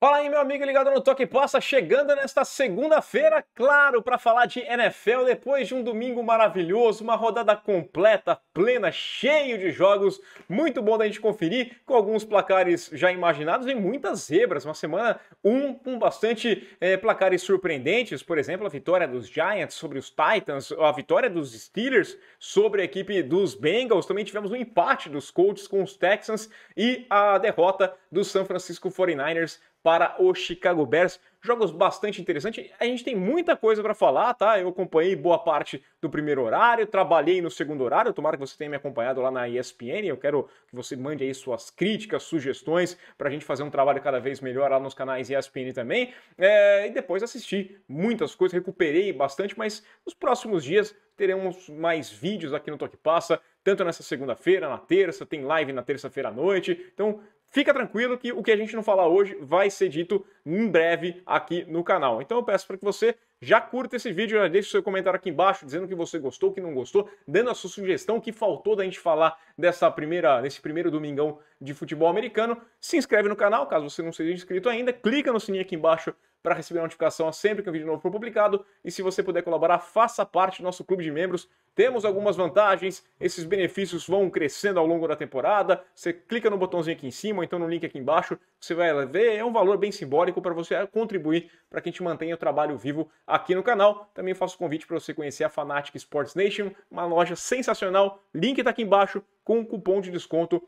Fala aí, meu amigo ligado no Toque Passa, chegando nesta segunda-feira, claro, para falar de NFL, depois de um domingo maravilhoso, uma rodada completa, plena, cheio de jogos, muito bom da gente conferir, com alguns placares já imaginados e muitas zebras, uma semana com bastante placares surpreendentes, por exemplo, a vitória dos Giants sobre os Titans, a vitória dos Steelers sobre a equipe dos Bengals, também tivemos um empate dos Colts com os Texans e a derrota dos San Francisco 49ers para o Chicago Bears. Jogos bastante interessantes. A gente tem muita coisa para falar, tá? Eu acompanhei boa parte do primeiro horário, trabalhei no segundo horário. Tomara que você tenha me acompanhado lá na ESPN. Eu quero que você mande aí suas críticas, sugestões, para a gente fazer um trabalho cada vez melhor lá nos canais ESPN também. E depois assistir muitas coisas, recuperei bastante, mas nos próximos dias teremos mais vídeos aqui no Toque Passa, tanto nessa segunda-feira, na terça, tem live na terça-feira à noite. Então, fica tranquilo que o que a gente não falar hoje vai ser dito em breve aqui no canal. Então eu peço para que você já curta esse vídeo, já deixe o seu comentário aqui embaixo, dizendo que você gostou, que não gostou, dando a sua sugestão, o que faltou da gente falar desse primeiro domingão de futebol americano. Se inscreve no canal, caso você não seja inscrito ainda, clica no sininho aqui embaixo para receber a notificação sempre que um vídeo novo for publicado. E se você puder colaborar, faça parte do nosso clube de membros. Temos algumas vantagens, esses benefícios vão crescendo ao longo da temporada. Você clica no botãozinho aqui em cima, ou então no link aqui embaixo, você vai ver, é um valor bem simbólico para você contribuir para que a gente mantenha o trabalho vivo aqui no canal. Também faço o convite para você conhecer a Fanatic Sports Nation, uma loja sensacional. Link está aqui embaixo com um cupom de desconto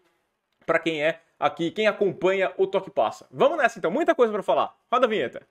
para quem é aqui, quem acompanha o Toque Passa. Vamos nessa então, muita coisa para falar. Roda a vinheta.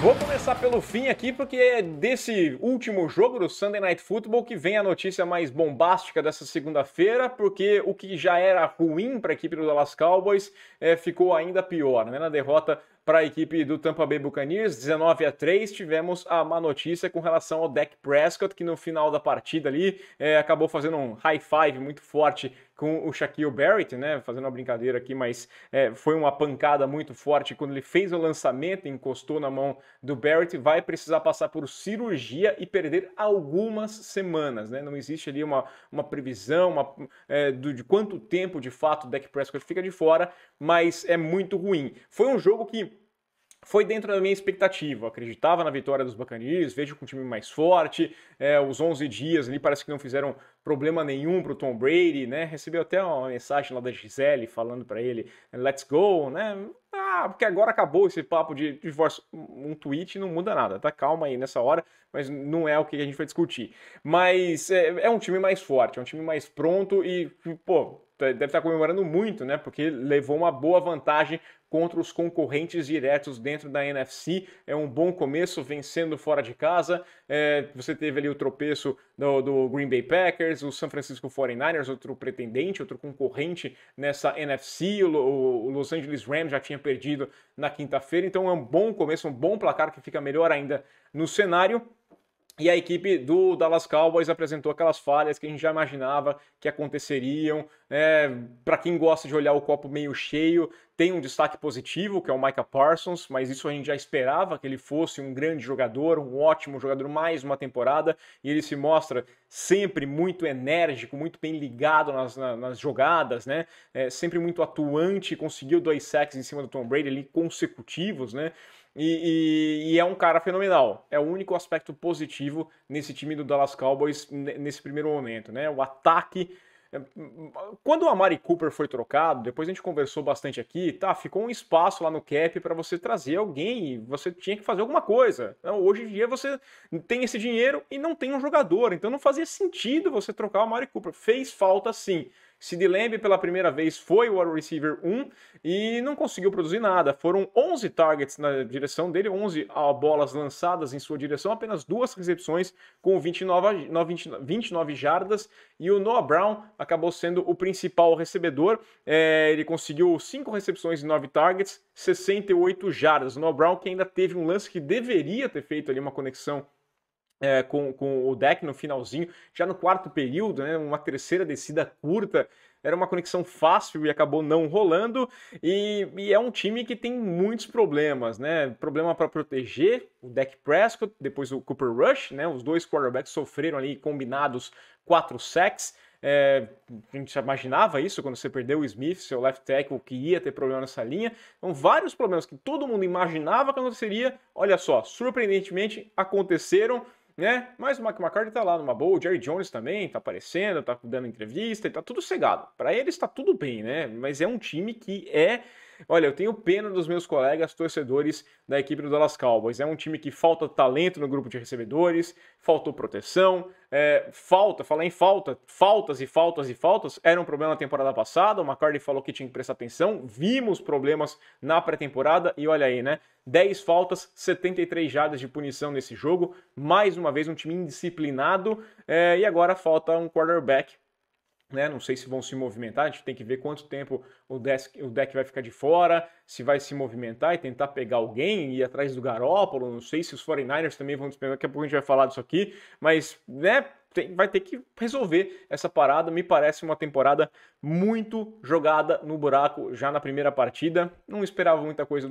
Vou começar pelo fim aqui, porque é desse último jogo do Sunday Night Football que vem a notícia mais bombástica dessa segunda-feira, porque o que já era ruim para a equipe do Dallas Cowboys ficou ainda pior, né? Na derrota para a equipe do Tampa Bay Buccaneers, 19-3, tivemos a má notícia com relação ao Dak Prescott, que no final da partida ali acabou fazendo um high five muito forte com o Shaquille Barrett, né, fazendo uma brincadeira aqui, mas foi uma pancada muito forte quando ele fez o lançamento, encostou na mão do Barrett, vai precisar passar por cirurgia e perder algumas semanas, né, não existe ali uma previsão de quanto tempo de fato o Dak Prescott fica de fora, mas é muito ruim. Foi um jogo que foi dentro da minha expectativa, eu acreditava na vitória dos Buccaneers, vejo com um time mais forte, os 11 dias ali parece que não fizeram problema nenhum pro Tom Brady, né, recebeu até uma mensagem lá da Gisele falando para ele, let's go, né, porque agora acabou esse papo de divórcio, um tweet não muda nada, tá, calma aí nessa hora, mas não é o que a gente vai discutir, mas é um time mais forte, é um time mais pronto e, pô, deve estar comemorando muito, né, porque levou uma boa vantagem contra os concorrentes diretos dentro da NFC. É um bom começo, vencendo fora de casa. Você teve ali o tropeço do Green Bay Packers, o San Francisco 49ers, outro pretendente, outro concorrente nessa NFC. O Los Angeles Rams já tinha perdido na quinta-feira, então é um bom começo, um bom placar que fica melhor ainda no cenário. E a equipe do Dallas Cowboys apresentou aquelas falhas que a gente já imaginava que aconteceriam. Para quem gosta de olhar o copo meio cheio, tem um destaque positivo, que é o Micah Parsons, mas isso a gente já esperava que ele fosse um grande jogador, um ótimo jogador, mais uma temporada, e ele se mostra sempre muito enérgico, muito bem ligado nas jogadas, né? Sempre muito atuante, conseguiu 2 sacks em cima do Tom Brady ali consecutivos, né? E é um cara fenomenal. É o único aspecto positivo nesse time do Dallas Cowboys nesse primeiro momento, né? O ataque. Quando o Amari Cooper foi trocado, depois a gente conversou bastante aqui, tá? Ficou um espaço lá no cap para você trazer alguém e você tinha que fazer alguma coisa. Hoje em dia você tem esse dinheiro e não tem um jogador, então não fazia sentido você trocar o Amari Cooper. Fez falta sim. CeeDee Lamb pela primeira vez foi o wide receiver 1 e não conseguiu produzir nada. Foram 11 targets na direção dele, 11 bolas lançadas em sua direção, apenas 2 recepções com 29 jardas e o Noah Brown acabou sendo o principal recebedor. Ele conseguiu 5 recepções e 9 targets, 68 jardas. O Noah Brown que ainda teve um lance que deveria ter feito ali uma conexão com o Dak no finalzinho, já no quarto período, né, uma terceira descida curta, era uma conexão fácil e acabou não rolando, e é um time que tem muitos problemas, né, problema para proteger o Dak Prescott, depois o Cooper Rush, né, os dois quarterbacks sofreram ali combinados 4 sacks, A gente imaginava isso quando você perdeu o Smith, seu left tackle, que ia ter problema nessa linha. Então, vários problemas que todo mundo imaginava que aconteceria, olha só, surpreendentemente aconteceram, né? Mas o Mike McCarthy tá lá numa boa, o Jerry Jones também tá aparecendo, tá dando entrevista, e tá tudo cegado. Para eles tá tudo bem, né? Mas é um time que Olha, eu tenho pena dos meus colegas torcedores da equipe do Dallas Cowboys. É um time que falta talento no grupo de recebedores, faltou proteção, falar em faltas e faltas e faltas, era um problema na temporada passada, o McCarthy falou que tinha que prestar atenção, vimos problemas na pré-temporada e olha aí, né? 10 faltas, 73 jardas de punição nesse jogo, mais uma vez um time indisciplinado, e agora falta um quarterback. Né? Não sei se vão se movimentar, a gente tem que ver quanto tempo o deck vai ficar de fora, se vai se movimentar e tentar pegar alguém e ir atrás do Garoppolo. Não sei se os 49ers também vão despegar, daqui a pouco a gente vai falar disso aqui, mas né, vai ter que resolver essa parada. Me parece uma temporada muito jogada no buraco já na primeira partida. Não esperava muita coisa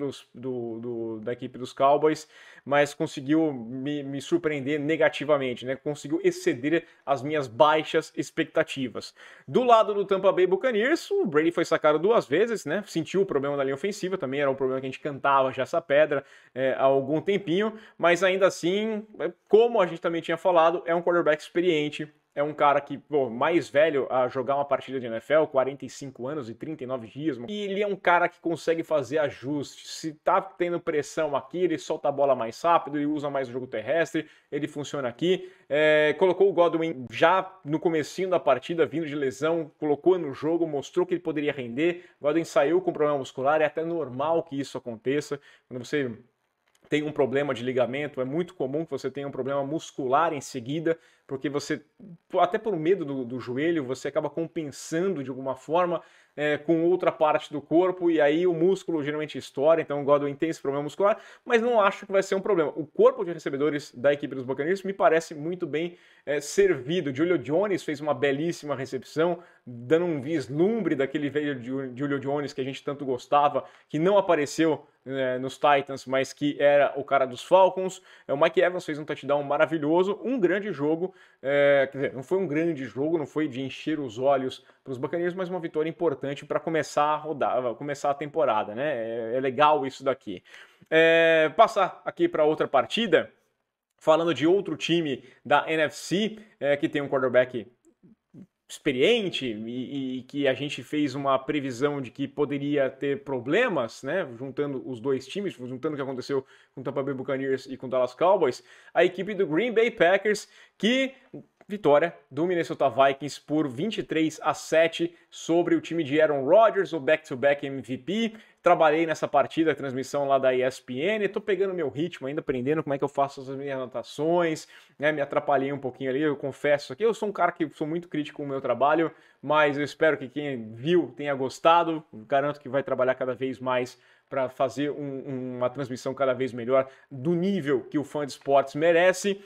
da equipe dos Cowboys, mas conseguiu me surpreender negativamente, né? Conseguiu exceder as minhas baixas expectativas. Do lado do Tampa Bay Buccaneers, o Brady foi sacado 2 vezes, né? Sentiu o problema da linha ofensiva, também era um problema que a gente cantava já essa pedra há algum tempinho, mas ainda assim, como a gente também tinha falado, é um quarterback experiente, é um cara que, mais velho a jogar uma partida de NFL, 45 anos e 39 dias. E ele é um cara que consegue fazer ajustes. Se tá tendo pressão aqui, ele solta a bola mais rápido, ele usa mais o jogo terrestre, ele funciona aqui. Colocou o Godwin já no comecinho da partida, vindo de lesão, colocou no jogo, mostrou que ele poderia render. O Godwin saiu com problema muscular, é até normal que isso aconteça. Quando você tem um problema de ligamento, é muito comum que você tenha um problema muscular em seguida, porque você, até por medo do joelho, você acaba compensando de alguma forma com outra parte do corpo, e aí o músculo geralmente estoura. Então o Godwin tem esse problema muscular, mas não acho que vai ser um problema. O corpo de recebedores da equipe dos Buccaneers me parece muito bem servido. Julio Jones fez uma belíssima recepção, dando um vislumbre daquele velho Julio Jones que a gente tanto gostava, que não apareceu nos Titans, mas que era o cara dos Falcons. O Mike Evans fez um touchdown maravilhoso, um grande jogo, quer dizer, não foi um grande jogo, não foi de encher os olhos para os Buccaneers, mas uma vitória importante para começar a temporada, né? É legal isso daqui. Passar aqui para outra partida, falando de outro time da NFC, que tem um quarterback experiente e que a gente fez uma previsão de que poderia ter problemas, né, juntando os dois times, juntando o que aconteceu com o Tampa Bay Buccaneers e com o Dallas Cowboys, a equipe do Green Bay Packers, que vitória do Minnesota Vikings por 23-7 sobre o time de Aaron Rodgers, o back-to-back MVP. Trabalhei nessa partida, a transmissão lá da ESPN, tô pegando meu ritmo ainda, aprendendo como é que eu faço as minhas anotações, né? Me atrapalhei um pouquinho ali, eu confesso aqui, eu sou um cara que sou muito crítico com o meu trabalho, mas eu espero que quem viu tenha gostado, garanto que vai trabalhar cada vez mais para fazer uma transmissão cada vez melhor do nível que o fã de esportes merece.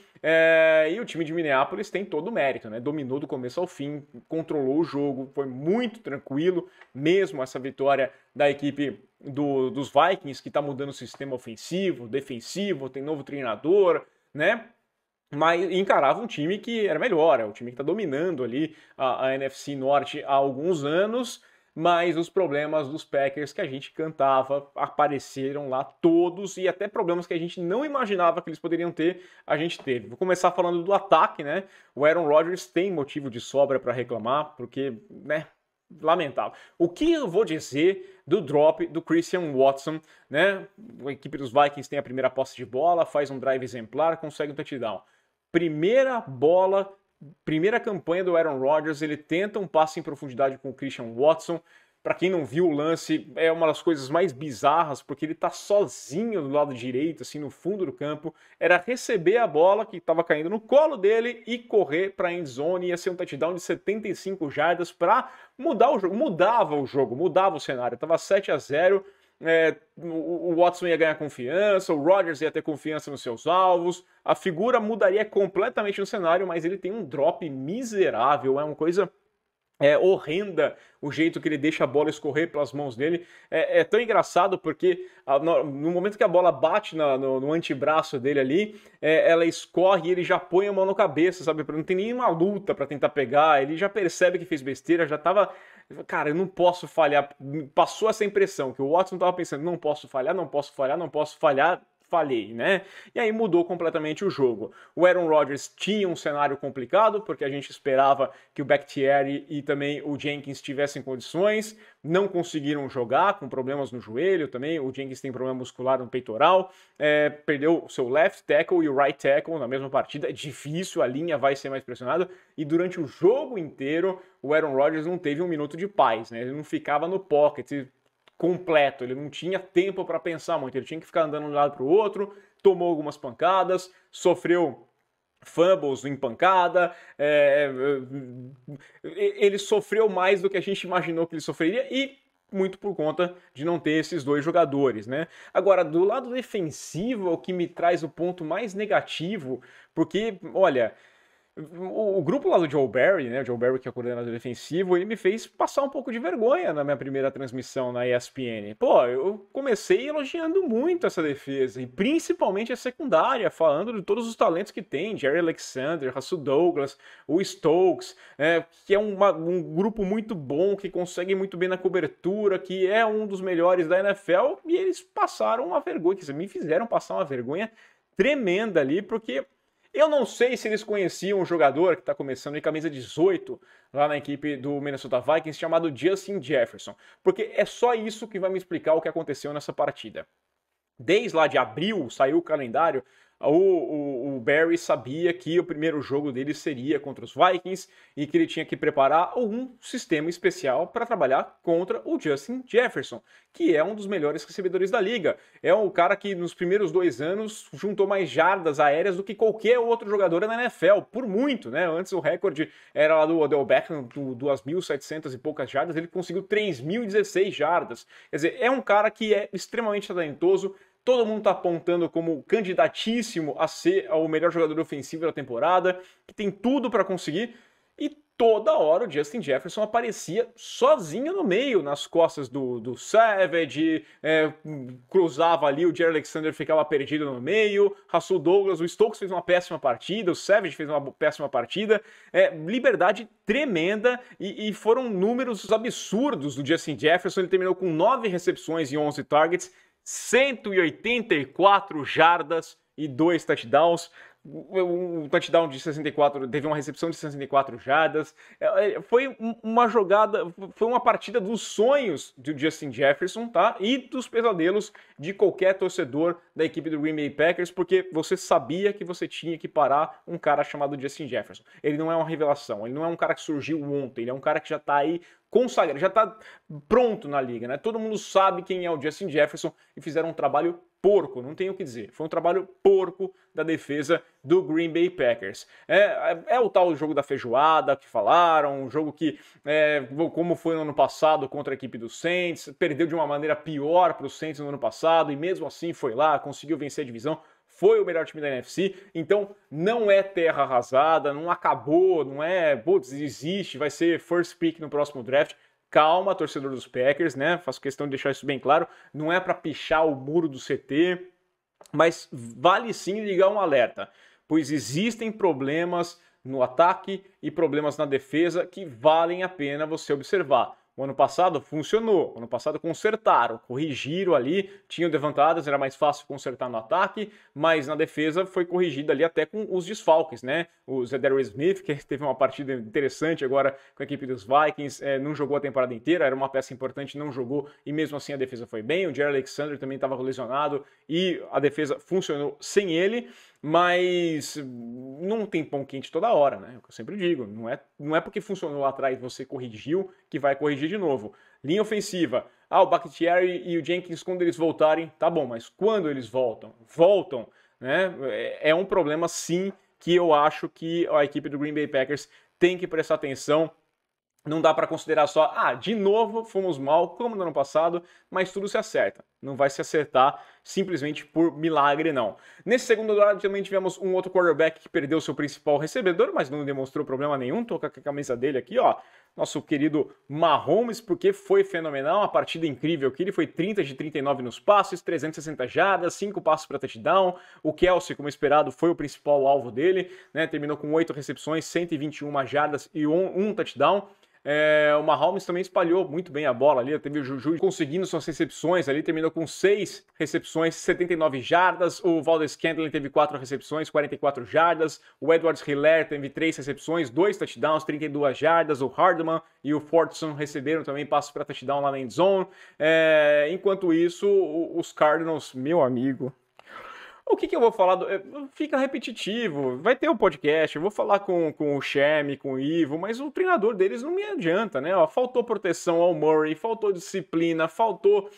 E o time de Minneapolis tem todo o mérito, né? Dominou do começo ao fim, controlou o jogo, foi muito tranquilo, mesmo essa vitória da equipe dos Vikings, que está mudando o sistema ofensivo, defensivo, tem novo treinador, né? Mas encarava um time que era melhor, é o time que está dominando ali a NFC Norte há alguns anos, mas os problemas dos Packers que a gente cantava apareceram lá todos, e até problemas que a gente não imaginava que eles poderiam ter, a gente teve. Vou começar falando do ataque, né? O Aaron Rodgers tem motivo de sobra para reclamar, porque, né, lamentável. O que eu vou dizer do drop do Christian Watson, né? A equipe dos Vikings tem a primeira posse de bola, faz um drive exemplar, consegue um touchdown. Primeira campanha do Aaron Rodgers, ele tenta um passe em profundidade com o Christian Watson. Para quem não viu o lance, é uma das coisas mais bizarras, porque ele tá sozinho do lado direito, assim, no fundo do campo. Era receber a bola que estava caindo no colo dele e correr para a end zone. Ia ser um touchdown de 75 jardas para mudar o jogo. Mudava o cenário. Tava 7-0. O Watson ia ganhar confiança, o Rodgers ia ter confiança nos seus alvos, a figura mudaria completamente no cenário, mas ele tem um drop miserável, é uma coisa É horrenda o jeito que ele deixa a bola escorrer pelas mãos dele. É tão engraçado porque no momento que a bola bate no antebraço dele ali, ela escorre e ele já põe a mão na cabeça, sabe? Não tem nenhuma luta para tentar pegar. Ele já percebe que fez besteira, já tava. Cara, eu não posso falhar. Passou essa impressão que o Watson tava pensando: não posso falhar, não posso falhar, não posso falhar. Falhei, né? E aí mudou completamente o jogo. O Aaron Rodgers tinha um cenário complicado, porque a gente esperava que o Bakhtiari e também o Jenkins tivessem condições, não conseguiram jogar, com problemas no joelho também, o Jenkins tem problema muscular no peitoral, perdeu o seu left tackle e o right tackle na mesma partida, é difícil, a linha vai ser mais pressionada, e durante o jogo inteiro, o Aaron Rodgers não teve um minuto de paz, né? Ele não ficava no pocket completo, ele não tinha tempo para pensar muito, ele tinha que ficar andando de um lado para o outro, tomou algumas pancadas, sofreu fumbles em pancada, ele sofreu mais do que a gente imaginou que ele sofreria e muito por conta de não ter esses dois jogadores, né? Agora, do lado defensivo, é o que me traz o ponto mais negativo, porque, olha, o grupo lá do Joe Barry, né, o Joe Barry que é o coordenador defensivo, ele me fez passar um pouco de vergonha na minha primeira transmissão na ESPN. Pô, eu comecei elogiando muito essa defesa, e principalmente a secundária, falando de todos os talentos que tem, Jerry Alexander, Russell Douglas, o Stokes, que é um grupo muito bom, que consegue muito bem na cobertura, que é um dos melhores da NFL, e eles passaram uma vergonha, quer dizer, me fizeram passar uma vergonha tremenda ali, porque eu não sei se eles conheciam um jogador que está começando em camisa 18 lá na equipe do Minnesota Vikings chamado Justin Jefferson, porque é só isso que vai me explicar o que aconteceu nessa partida. Desde lá de abril, saiu o calendário, o Barry sabia que o primeiro jogo dele seria contra os Vikings e que ele tinha que preparar um sistema especial para trabalhar contra o Justin Jefferson, que é um dos melhores recebedores da liga. É um cara que nos primeiros 2 anos juntou mais jardas aéreas do que qualquer outro jogador na NFL, por muito, né? Antes o recorde era lá do Odell Beckham, 2.700 e poucas jardas, ele conseguiu 3.016 jardas. Quer dizer, é um cara que é extremamente talentoso. Todo mundo está apontando como candidatíssimo a ser o melhor jogador ofensivo da temporada, que tem tudo para conseguir. E toda hora o Justin Jefferson aparecia sozinho no meio, nas costas do Savage, cruzava ali, o Jerry Alexander ficava perdido no meio, Russell Douglas, o Stokes fez uma péssima partida, o Savage fez uma péssima partida, liberdade tremenda e foram números absurdos do Justin Jefferson. Ele terminou com 9 recepções e 11 targets, 184 jardas e 2 touchdowns. Um touchdown de 64, teve uma recepção de 64 jardas. Foi uma jogada, foi uma partida dos sonhos do Justin Jefferson, tá? E dos pesadelos de qualquer torcedor da equipe do Green Bay Packers, porque você sabia que você tinha que parar um cara chamado Justin Jefferson. Ele não é uma revelação, ele não é um cara que surgiu ontem, ele é um cara que já tá aí consagrado, já tá pronto na liga, né? Todo mundo sabe quem é o Justin Jefferson e fizeram um trabalho porco, não tenho o que dizer. Foi um trabalho porco da defesa do Green Bay Packers. É o tal jogo da feijoada que falaram, um jogo que, como foi no ano passado contra a equipe do Saints, perdeu de uma maneira pior para o Saints no ano passado e mesmo assim foi lá, conseguiu vencer a divisão. Foi o melhor time da NFC, então não é terra arrasada, não acabou, não é, putz, existe, vai ser first pick no próximo draft. Calma, torcedor dos Packers, né? Faço questão de deixar isso bem claro. Não é para pichar o muro do CT, mas vale sim ligar um alerta, pois existem problemas no ataque e problemas na defesa que valem a pena você observar. O ano passado funcionou, o ano passado consertaram, corrigiram ali, tinham levantadas, era mais fácil consertar no ataque, mas na defesa foi corrigido ali até com os desfalques, né? O Zedarius Smith, que teve uma partida interessante agora com a equipe dos Vikings, não jogou a temporada inteira, era uma peça importante, não jogou e mesmo assim a defesa foi bem. O Jerry Alexander também estava lesionado e a defesa funcionou sem ele. Mas não tem pão quente toda hora, né? É o que eu sempre digo. Não é porque funcionou lá atrás e você corrigiu que vai corrigir de novo. Linha ofensiva. O Bakhtiari e o Jenkins, quando eles voltarem, tá bom, mas quando eles voltam? Voltam, né? É um problema, sim, que eu acho que a equipe do Green Bay Packers tem que prestar atenção. Não dá para considerar só, de novo fomos mal, como no ano passado, mas tudo se acerta. Não vai se acertar simplesmente por milagre, não. Nesse segundo lado, também tivemos um outro quarterback que perdeu seu principal recebedor, mas não demonstrou problema nenhum. Tô com a camisa dele aqui, ó. nosso querido Mahomes, porque foi fenomenal, uma partida incrível que ele foi 30 de 39 nos passes, 360 jardas, 5 passes para touchdown. O Kelce, como esperado, foi o principal alvo dele, né? Terminou com 8 recepções, 121 jardas e um touchdown. O Mahomes também espalhou muito bem a bola ali, teve o Juju conseguindo suas recepções ali, terminou com 6 recepções, 79 jardas, o Valdes-Scantling teve 4 recepções, 44 jardas, o Edwards-Helaire teve 3 recepções, 2 touchdowns, 32 jardas, o Hardman e o Fortson receberam também passos para touchdown lá na end zone. Enquanto isso, os Cardinals, meu amigo... O que eu vou falar? Fica repetitivo. Vai ter um podcast, eu vou falar com o Shemi, com o Ivo, mas o treinador deles não me adianta, né? Faltou proteção ao Murray, faltou disciplina, faltou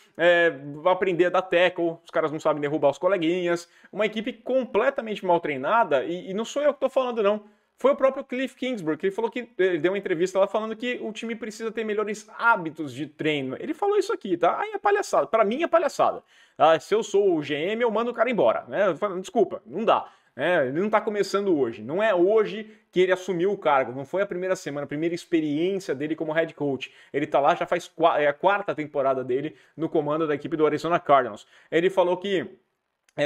aprender a dar tackle, os caras não sabem derrubar os coleguinhas. Uma equipe completamente mal treinada, e não sou eu que tô falando, não. Foi o próprio Cliff Kingsbury, que ele falou que ele deu uma entrevista lá falando que o time precisa ter melhores hábitos de treino. Ele falou isso aqui, tá? Aí é palhaçada. Pra mim é palhaçada. Tá? Se eu sou o GM, eu mando o cara embora, né? Desculpa, não dá. Ele não tá começando hoje. Não é hoje que ele assumiu o cargo. Não foi a primeira semana, a primeira experiência dele como head coach. Ele tá lá, já faz a 4ª temporada dele no comando da equipe do Arizona Cardinals. Ele falou que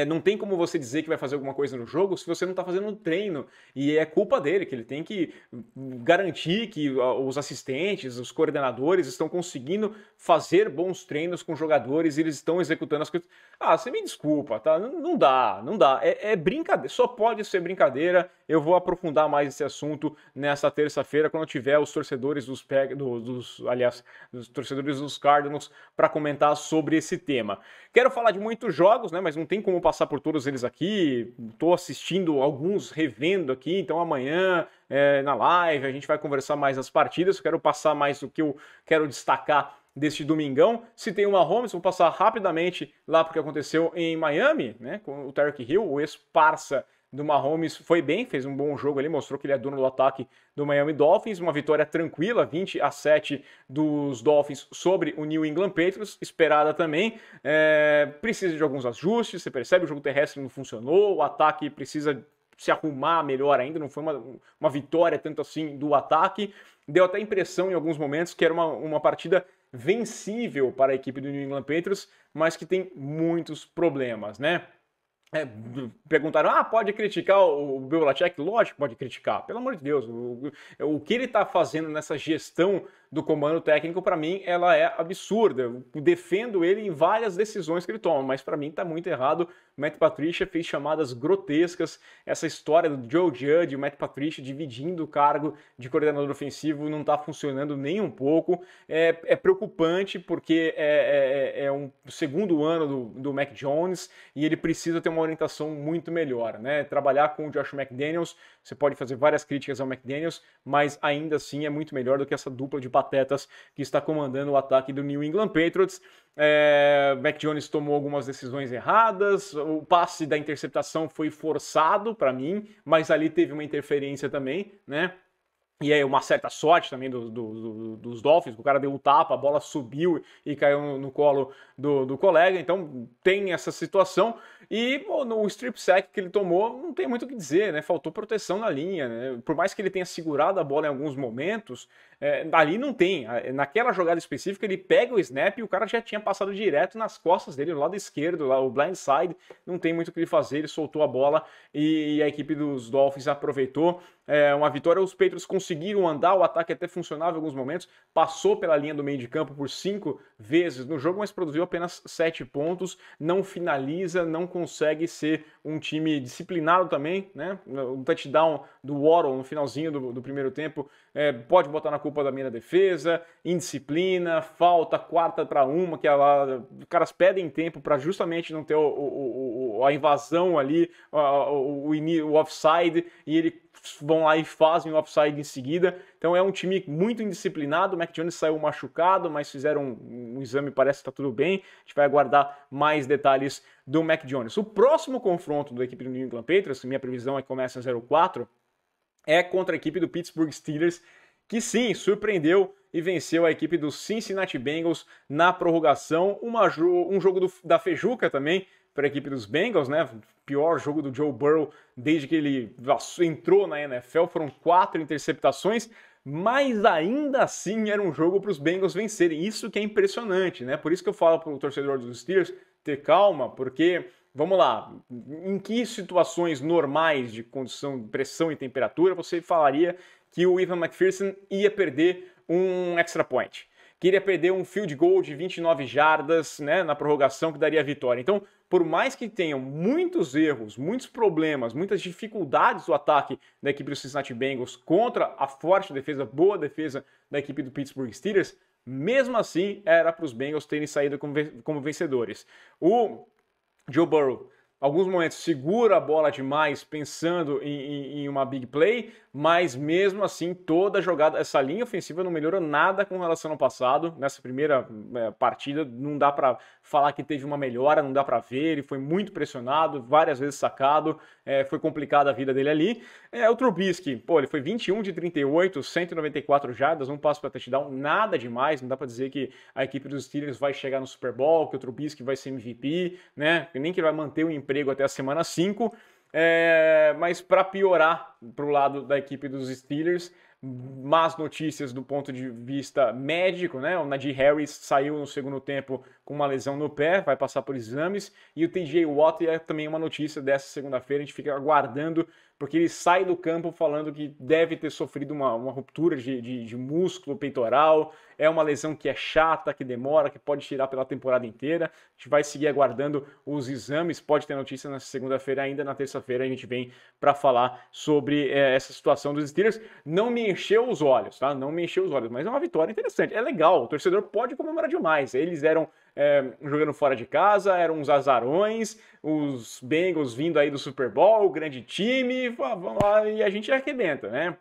não tem como você dizer que vai fazer alguma coisa no jogo se você não está fazendo um treino. E é culpa dele, que ele tem que garantir que os assistentes, os coordenadores estão conseguindo fazer bons treinos com jogadores e eles estão executando as coisas. Você me desculpa, tá? Não dá. É brincadeira, só pode ser brincadeira. Eu vou aprofundar mais esse assunto nessa terça-feira, quando eu tiver os torcedores dos torcedores dos Cardinals para comentar sobre esse tema. Quero falar de muitos jogos, né? Mas não tem como passar por todos eles aqui. Estou assistindo alguns, revendo aqui, então amanhã na live a gente vai conversar mais das partidas. Eu quero passar mais o que eu quero destacar deste domingão. Se tem o Mahomes, vou passar rapidamente lá porque aconteceu em Miami, né? Com o Tyreek Hill, o ex-parça do Mahomes, foi bem, fez um bom jogo ali, mostrou que ele é dono do ataque do Miami Dolphins, uma vitória tranquila, 20-7 dos Dolphins sobre o New England Patriots, esperada também. Precisa de alguns ajustes, você percebe, o jogo terrestre não funcionou, o ataque precisa se arrumar melhor ainda, não foi uma vitória tanto assim do ataque. Deu até a impressão em alguns momentos que era uma partida vencível para a equipe do New England Patriots, mas que tem muitos problemas, né? Perguntaram, pode criticar o Bill Belichick? Lógico que pode criticar, pelo amor de Deus. O que ele está fazendo nessa gestão do comando técnico, para mim, ela é absurda. Eu defendo ele em várias decisões que ele toma, mas para mim está muito errado. O Matt Patricia fez chamadas grotescas. Essa história do Joe Judge, o Matt Patricia dividindo o cargo de coordenador ofensivo não está funcionando nem um pouco. É preocupante porque é um segundo ano do Mac Jones e ele precisa ter uma orientação muito melhor, né? Trabalhar com o Josh McDaniels, você pode fazer várias críticas ao McDaniels, mas ainda assim é muito melhor do que essa dupla de patetas que está comandando o ataque do New England Patriots. Mac Jones tomou algumas decisões erradas, o passe da interceptação foi forçado para mim, mas ali teve uma interferência também, né? E aí uma certa sorte também dos Dolphins, o cara deu um tapa, a bola subiu e caiu no colo do colega, então tem essa situação. E no strip sack que ele tomou, não tem muito o que dizer, né? Faltou proteção na linha, né? Por mais que ele tenha segurado a bola em alguns momentos, ali não tem. Naquela jogada específica, ele pega o snap e o cara já tinha passado direto nas costas dele, no lado esquerdo, lá, o blind side, não tem muito o que ele fazer, ele soltou a bola e a equipe dos Dolphins aproveitou. Uma vitória, os Patriots conseguiram andar, o ataque até funcionava em alguns momentos, passou pela linha do meio de campo por 5 vezes no jogo, mas produziu apenas 7 pontos, não finaliza, não consegue ser um time disciplinado também, né? O touchdown do Waddle no finalzinho do primeiro tempo pode botar na culpa da minha defesa, indisciplina, falta, 4-1, que os caras pedem tempo para justamente não ter a invasão ali, o offside, e eles vão lá e fazem o offside em seguida. Então é um time muito indisciplinado. O Mac Jones saiu machucado, mas fizeram um exame, parece que está tudo bem. A gente vai aguardar mais detalhes do Mac Jones. O próximo confronto da equipe do New England Patriots, minha previsão é que começa em 0-4, é contra a equipe do Pittsburgh Steelers, que sim, surpreendeu e venceu a equipe dos Cincinnati Bengals na prorrogação. Um jogo da Feijuca também para a equipe dos Bengals, né? Pior jogo do Joe Burrow desde que ele entrou na NFL. Foram 4 interceptações. mas ainda assim era um jogo para os Bengals vencerem. Isso que é impressionante, né? Por isso que eu falo para o torcedor dos Steelers ter calma, porque, vamos lá, em que situações normais de condição de pressão e temperatura você falaria que o Evan McPherson ia perder um extra point? Que iria perder um field goal de 29 jardas, né, na prorrogação que daria a vitória. Então, por mais que tenham muitos erros, muitos problemas, muitas dificuldades do ataque da equipe do Cincinnati Bengals contra a forte defesa, boa defesa da equipe do Pittsburgh Steelers, mesmo assim era para os Bengals terem saído como vencedores. O Joe Burrow, alguns momentos, segura a bola demais pensando em uma big play, mas mesmo assim toda a jogada, essa linha ofensiva não melhorou nada com relação ao passado. Nessa primeira partida não dá para falar que teve uma melhora, não dá para ver, ele foi muito pressionado, várias vezes sacado, foi complicada a vida dele ali. O Trubisky, pô, ele foi 21 de 38, 194 jardas, um passo para touchdown, nada demais, não dá para dizer que a equipe dos Steelers vai chegar no Super Bowl, que o Trubisky vai ser MVP, né? Nem que ele vai manter o emprego até a semana 5, mas para piorar para o lado da equipe dos Steelers, más notícias do ponto de vista médico, né? O Najee Harris saiu no segundo tempo com uma lesão no pé, vai passar por exames, e o TJ Watt é também uma notícia dessa segunda-feira, a gente fica aguardando, porque ele sai do campo falando que deve ter sofrido uma ruptura de músculo peitoral, é uma lesão que é chata, que demora, que pode tirar pela temporada inteira. A gente vai seguir aguardando os exames, pode ter notícia na segunda-feira, ainda na terça-feira a gente vem para falar sobre essa situação dos Steelers. Não me encheu os olhos, tá? Não me encheu os olhos, mas é uma vitória interessante, é legal, o torcedor pode comemorar demais. Eles eram jogando fora de casa, eram uns azarões, os Bengals vindo aí do Super Bowl, o grande time, vamos lá, e a gente arrebenta, né?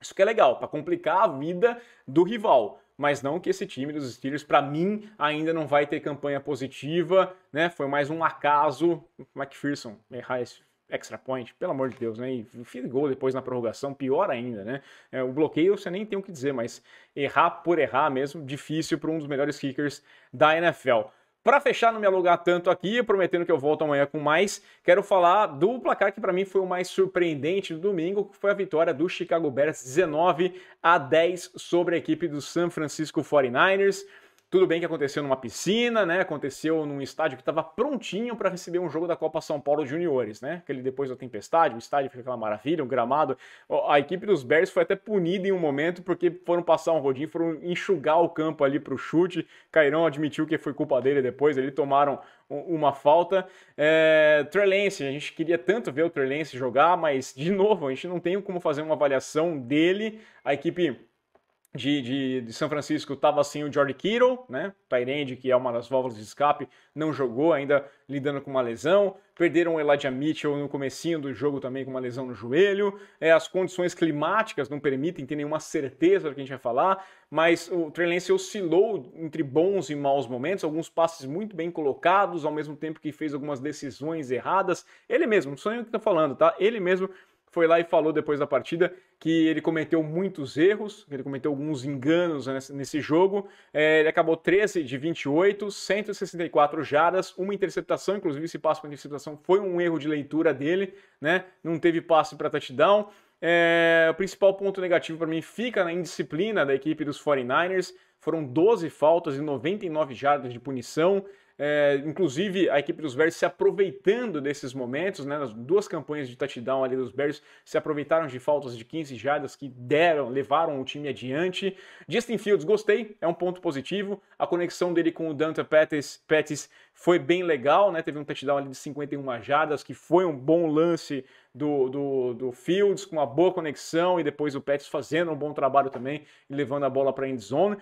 Isso que é legal, para complicar a vida do rival. Mas não que esse time dos Steelers, para mim, ainda não vai ter campanha positiva, né? Foi mais um acaso, McPherson errar esse extra point, pelo amor de Deus, né? E field goal depois na prorrogação, pior ainda, né? O bloqueio você nem tem o que dizer, mas errar por errar mesmo, difícil para um dos melhores kickers da NFL. Para fechar, não me alugar tanto aqui, prometendo que eu volto amanhã com mais, quero falar do placar que para mim foi o mais surpreendente do domingo, que foi a vitória do Chicago Bears 19-10 sobre a equipe do San Francisco 49ers. Tudo bem que aconteceu numa piscina, né? Aconteceu num estádio que estava prontinho para receber um jogo da Copa São Paulo Juniores, né? Aquele depois da tempestade, o estádio fica aquela maravilha, um gramado. A equipe dos Bears foi até punida em um momento porque foram passar um rodinho, foram enxugar o campo ali para o chute. Cairão admitiu que foi culpa dele depois, eles tomaram uma falta. Trey Lance, a gente queria tanto ver o Trey Lance jogar, mas de novo, a gente não tem como fazer uma avaliação dele. A equipe de São Francisco estava sem o George Kittle, né? Tight end, que é uma das válvulas de escape, não jogou, ainda lidando com uma lesão. Perderam o Elijah Mitchell no comecinho do jogo também com uma lesão no joelho. As condições climáticas não permitem ter nenhuma certeza do que a gente vai falar, mas o Trey Lance oscilou entre bons e maus momentos, alguns passes muito bem colocados, ao mesmo tempo que fez algumas decisões erradas. Ele mesmo, não sou eu que estou falando, tá? Ele mesmo foi lá e falou depois da partida que ele cometeu muitos erros, ele cometeu alguns enganos nesse jogo. Ele acabou 13 de 28, 164 jardas, uma interceptação, inclusive esse passe para interceptação foi um erro de leitura dele, né? Não teve passe para touchdown. O principal ponto negativo para mim fica na indisciplina da equipe dos 49ers. Foram 12 faltas e 99 jardas de punição. Inclusive a equipe dos Bears se aproveitando desses momentos, né, nas duas campanhas de touchdown ali dos Bears, se aproveitaram de faltas de 15 jardas que levaram o time adiante. Justin Fields, gostei, é um ponto positivo, a conexão dele com o Dante Pettis foi bem legal, né, teve um touchdown ali de 51 jardas, que foi um bom lance do Fields, com uma boa conexão, e depois o Pettis fazendo um bom trabalho também, e levando a bola para a end zone.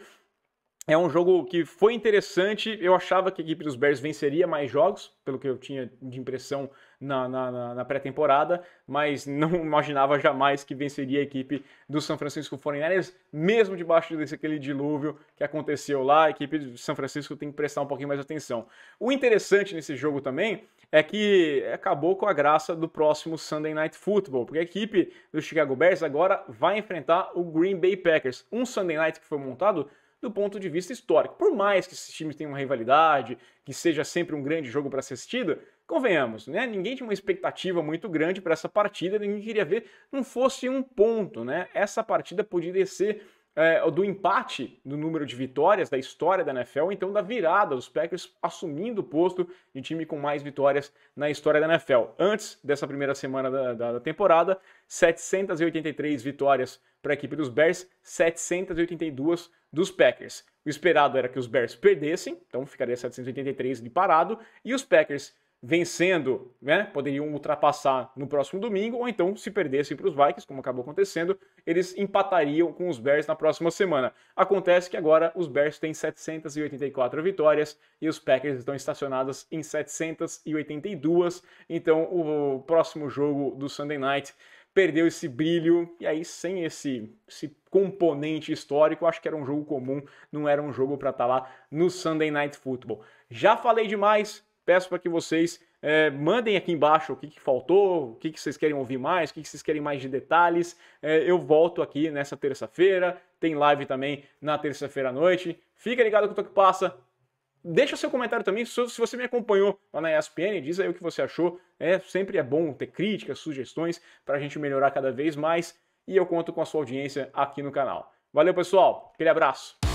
É um jogo que foi interessante, eu achava que a equipe dos Bears venceria mais jogos, pelo que eu tinha de impressão na pré-temporada, mas não imaginava jamais que venceria a equipe do San Francisco 49ers, mesmo debaixo aquele dilúvio que aconteceu lá. A equipe do São Francisco tem que prestar um pouquinho mais de atenção. O interessante nesse jogo também é que acabou com a graça do próximo Sunday Night Football, porque a equipe do Chicago Bears agora vai enfrentar o Green Bay Packers, um Sunday Night que foi montado do ponto de vista histórico. Por mais que esses times tenham uma rivalidade, que seja sempre um grande jogo para ser assistido, convenhamos, né? Ninguém tinha uma expectativa muito grande para essa partida, ninguém queria ver, não fosse um ponto, né? Essa partida poderia ser do empate do número de vitórias da história da NFL, ou então da virada, os Packers assumindo o posto de time com mais vitórias na história da NFL. Antes dessa primeira semana da temporada, 783 vitórias para a equipe dos Bears, 782 dos Packers. O esperado era que os Bears perdessem, então ficaria 783 de parado, e os Packers vencendo, né, poderiam ultrapassar no próximo domingo, ou então, se perdessem para os Vikings, como acabou acontecendo, eles empatariam com os Bears na próxima semana. Acontece que agora os Bears têm 784 vitórias e os Packers estão estacionados em 782, então o próximo jogo do Sunday Night perdeu esse brilho, e aí sem esse componente histórico, acho que era um jogo comum, não era um jogo para estar lá no Sunday Night Football. Já falei demais, peço para que vocês mandem aqui embaixo o que faltou, o que vocês querem ouvir mais, o que vocês querem mais de detalhes. Eu volto aqui nessa terça-feira, tem live também na terça-feira à noite. Fica ligado com o que passa. Deixa seu comentário também, se você me acompanhou lá na ESPN, diz aí o que você achou. Sempre é bom ter críticas, sugestões, para a gente melhorar cada vez mais. E eu conto com a sua audiência aqui no canal. Valeu, pessoal. Aquele abraço.